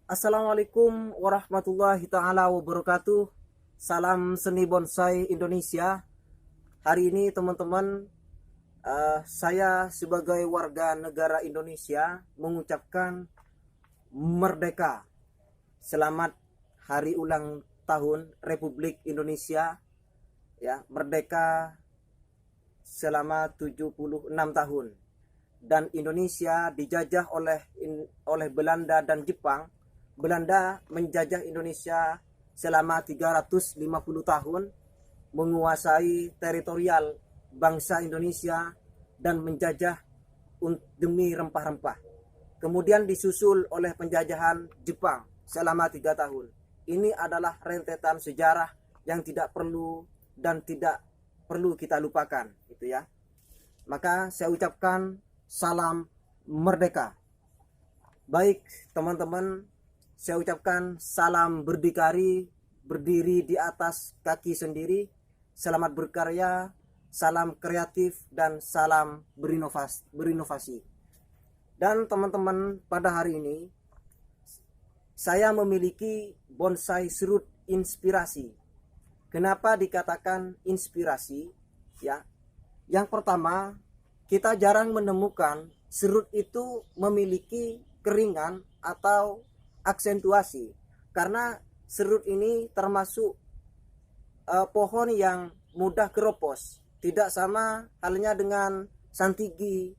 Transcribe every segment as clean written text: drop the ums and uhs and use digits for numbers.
Assalamualaikum warahmatullahi taala wabarakatuh. Salam seni bonsai Indonesia. Hari ini teman-teman, saya sebagai warga negara Indonesia mengucapkan merdeka. Selamat hari ulang tahun Republik Indonesia. Ya, merdeka selama 76 tahun. Dan Indonesia dijajah oleh Belanda dan Jepang. Belanda menjajah Indonesia selama 350 tahun, menguasai teritorial bangsa Indonesia dan menjajah demi rempah-rempah. Kemudian disusul oleh penjajahan Jepang selama 3 tahun. Ini adalah rentetan sejarah yang tidak perlu dan tidak perlu kita lupakan, gitu ya. Maka saya ucapkan salam merdeka. Baik teman-teman, saya ucapkan salam berdikari, berdiri di atas kaki sendiri, selamat berkarya, salam kreatif, dan salam berinovasi. Dan teman-teman, pada hari ini saya memiliki bonsai serut inspirasi. Kenapa dikatakan inspirasi? Ya, yang pertama, kita jarang menemukan serut itu memiliki keringan atau aksentuasi, karena serut ini termasuk pohon yang mudah keropos, tidak sama halnya dengan santigi,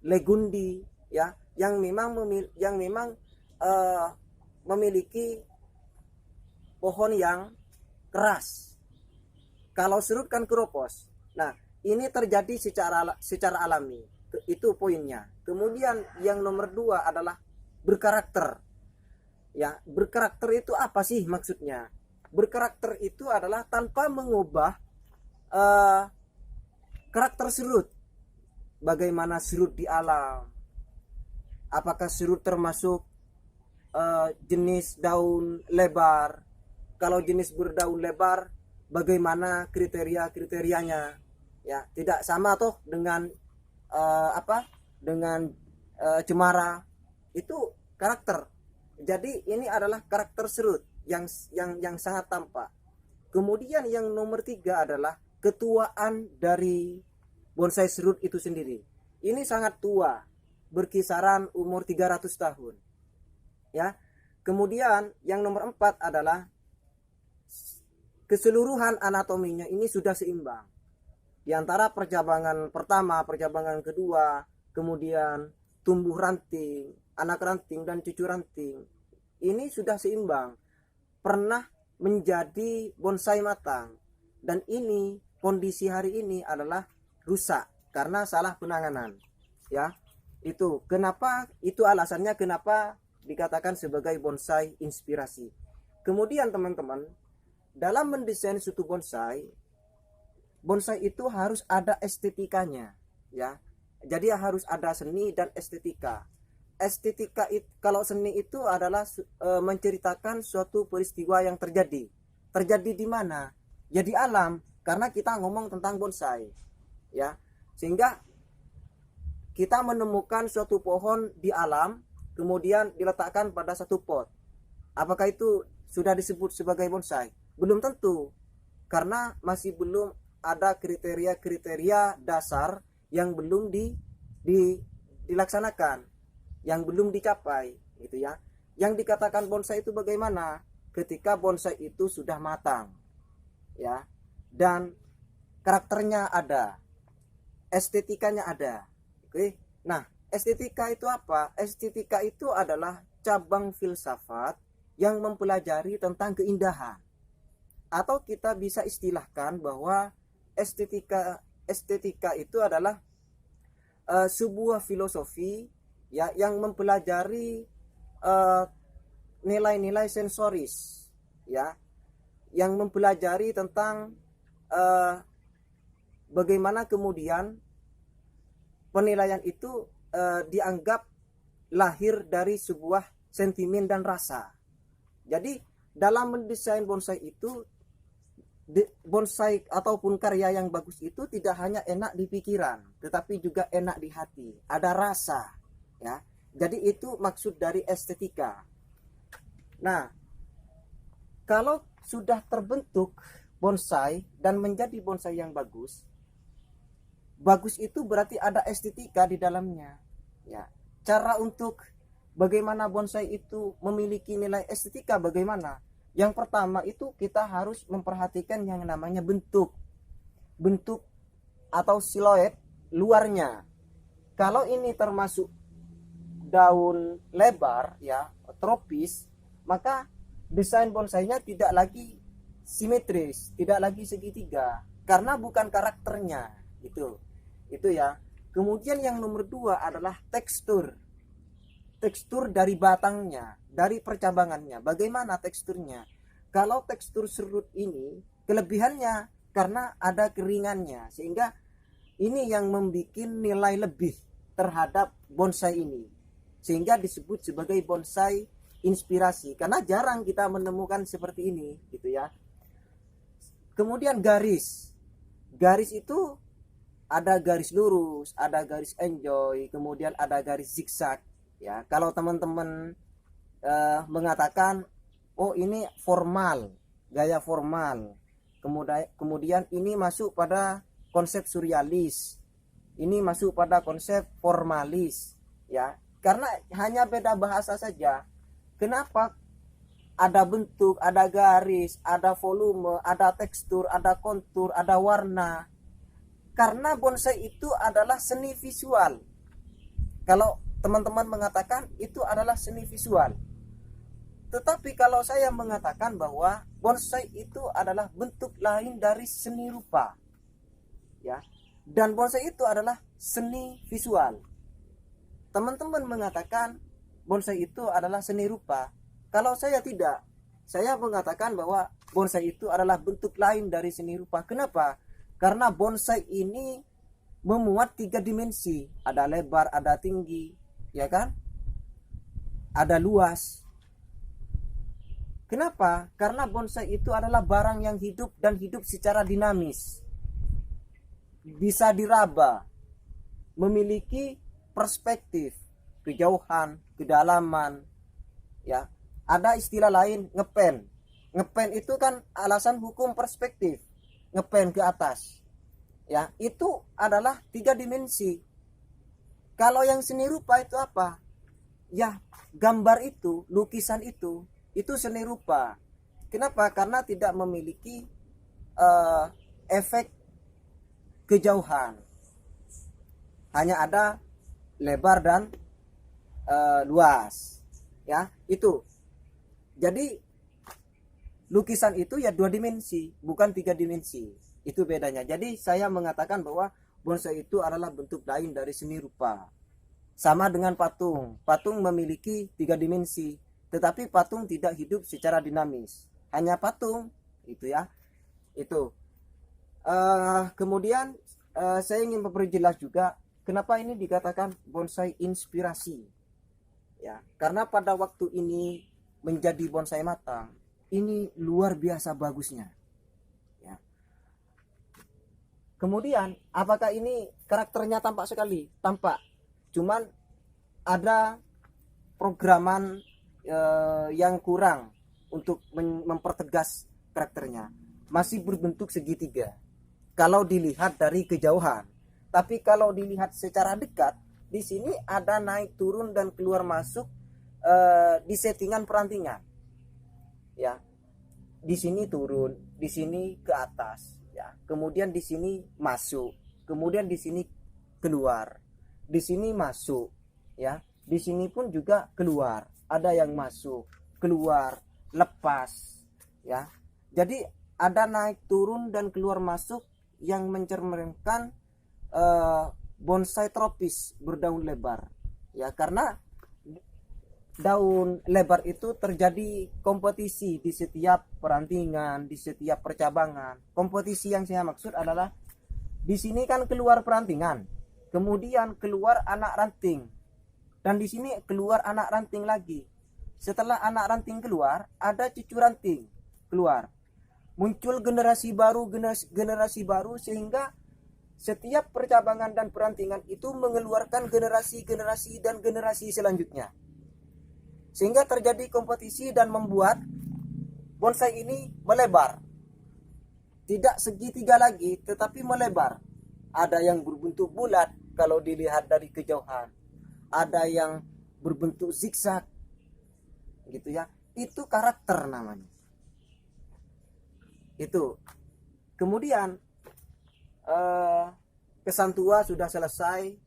legundi, ya, yang memang memiliki pohon yang keras. Kalau serut kan keropos. Nah, ini terjadi secara alami, itu poinnya. Kemudian yang nomor 2 adalah berkarakter. Ya, berkarakter itu apa sih maksudnya? Berkarakter itu adalah tanpa mengubah karakter serut. Bagaimana serut di alam? Apakah serut termasuk jenis daun lebar? Kalau jenis berdaun lebar, bagaimana kriterianya? Ya, tidak sama toh dengan dengan cemara. Itu karakter. Jadi ini adalah karakter serut yang sangat tampak. Kemudian yang nomor 3 adalah ketuaan dari bonsai serut itu sendiri. Ini sangat tua, berkisaran umur 300 tahun. Ya. Kemudian yang nomor 4 adalah keseluruhan anatominya ini sudah seimbang. Di antara percabangan pertama, percabangan kedua, kemudian tumbuh ranting, anak ranting, dan cucu ranting, ini sudah seimbang, pernah menjadi bonsai matang. Dan ini kondisi hari ini adalah rusak karena salah penanganan, ya. Itu kenapa, itu alasannya kenapa dikatakan sebagai bonsai inspirasi. Kemudian teman-teman, dalam mendesain suatu bonsai itu harus ada estetikanya, ya. Jadi harus ada seni dan estetika. Estetika itu, kalau seni itu adalah menceritakan suatu peristiwa yang terjadi di mana? Ya di alam, karena kita ngomong tentang bonsai, ya. Sehingga kita menemukan suatu pohon di alam, kemudian diletakkan pada satu pot. Apakah itu sudah disebut sebagai bonsai? Belum tentu, karena masih belum ada kriteria dasar yang belum dilaksanakan, yang belum dicapai, gitu ya. Yang dikatakan bonsai itu bagaimana? Ketika bonsai itu sudah matang, ya, dan karakternya ada, estetikanya ada. Oke. Nah, estetika itu apa? Estetika itu adalah cabang filsafat yang mempelajari tentang keindahan. Atau kita bisa istilahkan bahwa estetika itu adalah sebuah filosofi, ya, yang mempelajari nilai-nilai sensoris, ya, yang mempelajari tentang bagaimana kemudian penilaian itu dianggap lahir dari sebuah sentimen dan rasa. Jadi dalam mendesain bonsai itu, bonsai ataupun karya yang bagus itu tidak hanya enak di pikiran, tetapi juga enak di hati, ada rasa, ya. Jadi itu maksud dari estetika. Nah, kalau sudah terbentuk bonsai dan menjadi bonsai yang bagus, bagus itu berarti ada estetika di dalamnya. Ya, cara untuk bagaimana bonsai itu memiliki nilai estetika bagaimana? Yang pertama itu kita harus memperhatikan yang namanya bentuk atau siluet luarnya. Kalau ini termasuk daun lebar ya, tropis, maka desain bonsainya tidak lagi simetris, tidak lagi segitiga karena bukan karakternya itu ya. Kemudian yang nomor dua adalah tekstur dari batangnya, dari percabangannya. Bagaimana teksturnya? Kalau tekstur serut ini kelebihannya karena ada keringannya, sehingga ini yang membuat nilai lebih terhadap bonsai ini, sehingga disebut sebagai bonsai inspirasi, karena jarang kita menemukan seperti ini gitu ya. Kemudian garis itu ada garis lurus, ada garis enjoy, kemudian ada garis zigzag ya. Kalau teman-teman mengatakan oh ini formal, gaya formal, kemudian ini masuk pada konsep surrealis, ini masuk pada konsep formalis ya, karena hanya beda bahasa saja. Kenapa ada bentuk, ada garis, ada volume, ada tekstur, ada kontur, ada warna? Karena bonsai itu adalah seni visual. Kalau teman-teman mengatakan itu adalah seni visual, tetapi kalau saya mengatakan bahwa bonsai itu adalah bentuk lain dari seni rupa ya, dan bonsai itu adalah seni visual. Teman-teman mengatakan bonsai itu adalah seni rupa, kalau saya tidak, saya mengatakan bahwa bonsai itu adalah bentuk lain dari seni rupa. Kenapa? Karena bonsai ini memuat 3 dimensi, ada lebar, ada tinggi, ya kan? Ada luas. Kenapa? Karena bonsai itu adalah barang yang hidup dan hidup secara dinamis. Bisa diraba, memiliki perspektif, kejauhan, kedalaman, ya. Ada istilah lain, ngepen. Ngepen itu kan alasan hukum perspektif. Ngepen ke atas. Ya, itu adalah 3 dimensi. Kalau yang seni rupa itu apa? Ya, gambar itu, lukisan itu seni rupa. Kenapa? Karena tidak memiliki efek kejauhan. Hanya ada lebar dan luas. Ya, itu. Jadi lukisan itu ya 2 dimensi, bukan 3 dimensi. Itu bedanya. Jadi saya mengatakan bahwa bonsai itu adalah bentuk lain dari seni rupa. Sama dengan patung. Patung memiliki 3 dimensi, tetapi patung tidak hidup secara dinamis. Hanya patung itu ya. Itu. Kemudian saya ingin memperjelas juga kenapa ini dikatakan bonsai inspirasi. Ya, karena pada waktu ini menjadi bonsai matang, ini luar biasa bagusnya. Ya. Kemudian, apakah ini karakternya tampak sekali? Tampak. Cuman ada programan yang kurang untuk mempertegas karakternya. Masih berbentuk segitiga kalau dilihat dari kejauhan. Tapi kalau dilihat secara dekat, di sini ada naik turun dan keluar masuk di settingan perantingan. Ya. Di sini turun, di sini ke atas, ya. Kemudian di sini masuk, kemudian di sini keluar. Di sini masuk, ya. Di sini pun juga keluar. Ada yang masuk, keluar, lepas, ya. Jadi ada naik turun dan keluar masuk yang mencerminkan bonsai tropis berdaun lebar, ya, karena daun lebar itu terjadi kompetisi di setiap perantingan, di setiap percabangan. Kompetisi yang saya maksud adalah di sini kan keluar perantingan, kemudian keluar anak ranting, dan di sini keluar anak ranting lagi. Setelah anak ranting keluar, ada cucu ranting keluar. Muncul generasi baru sehingga setiap percabangan dan perantingan itu mengeluarkan generasi dan generasi selanjutnya. sehingga terjadi kompetisi dan membuat bonsai ini melebar. Tidak segitiga lagi, tetapi melebar. Ada yang berbentuk bulat kalau dilihat dari kejauhan. Ada yang berbentuk zigzag. Gitu ya. Itu karakter namanya. Itu. Kemudian kesan tua sudah selesai.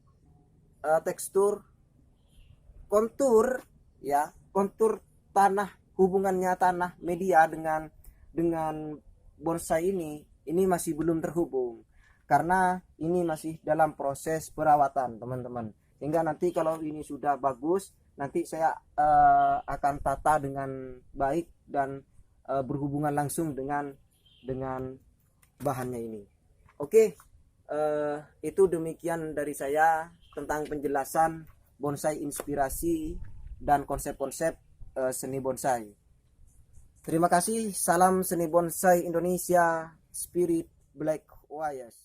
Tekstur, kontur ya, kontur tanah, hubungannya tanah media dengan bonsai ini masih belum terhubung karena ini masih dalam proses perawatan, teman-teman. Hingga nanti kalau ini sudah bagus, nanti saya akan tata dengan baik dan berhubungan langsung dengan bahannya ini. Oke, itu demikian dari saya tentang penjelasan bonsai inspirasi dan konsep-konsep seni bonsai. Terima kasih. Salam seni bonsai Indonesia, Spirit Black Wires.